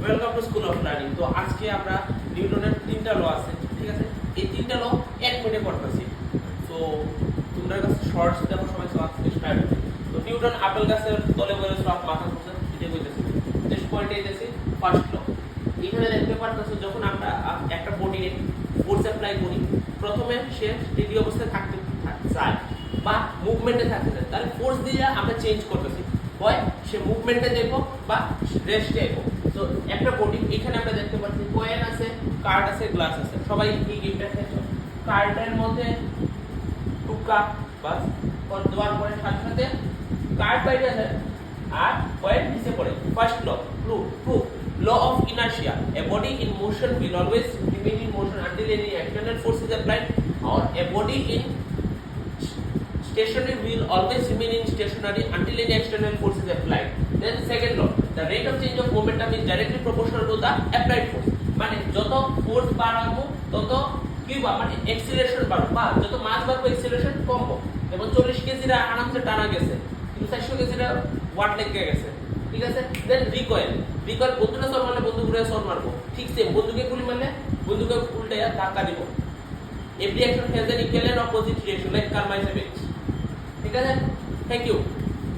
Welcome to school of learning. তো আজকে আমরা নিউটনের তিনটা ল আছে, ঠিক আছে? এই তিনটা ল 1 মিনিটে পড়তেছি। তো তোমরা কাছে শর্টস দেখো সবাই ক্লাস স্টার্ট। তো নিউটন আপেল গাছের তলে বলে সব মাথা ঘুরছে এটা কইতেছি। টেস্ট পয়েন্টে এসেছি ফার্স্ট ল। এখানে দেখতে পারতেছো যখন আমরা একটা বডিতে ফোর্স অ্যাপ্লাই করি, প্রথমে সে স্টেডি অবস্থায় থাকতে চায় বা মুভমেন্টে থাকতে চায়, তাহলে ফোর্স দিয়ে আমরা চেঞ্জ করতেছি, হয় সে মুভমেন্টে যাবো বা রেস্টে যাবো। তো একটা বডি এখানে আমরা দেখতে পাচ্ছি কয়েন আছে, কার্ড আছে, গ্লাস আছে। সবাই এই গেমটা খেলছো। কার্ডের মধ্যে টুকা বাস দেওয়ার পরে সাথে সাথে কার্ড বাইরে আছে আর কয়েন নিচে পড়ে। First law, proof law of inertia, a body in motion will always remain in motion until any external force is applied, or a body in stationary will always remain in stationary until any external force is applied. Then second law, the rate of change of momentum is directly proportional to the applied force. মানে যত force বাড়াবো তত কি বা মানে acceleration বাড়বে, বা যত মাস বাড়বে অ্যাক্সিলারেশন কমবে। যেমন 40 কেজিরা আরামসে টানা গেছে, কিন্তু 400 কেজিরা ওয়াট লেগে গেছে, ঠিক আছে? দেন রিকয়েল বন্ধুরা সর মারলে বন্ধু ঘুরে সর মারবো, ঠিক সেম বন্ধুকে গুলি মারলে বন্ধুকে উল্টে ধাক্কা দিব। Every action has an equal and opposite reaction like karma's effect, ঠিক আছে? Thank you.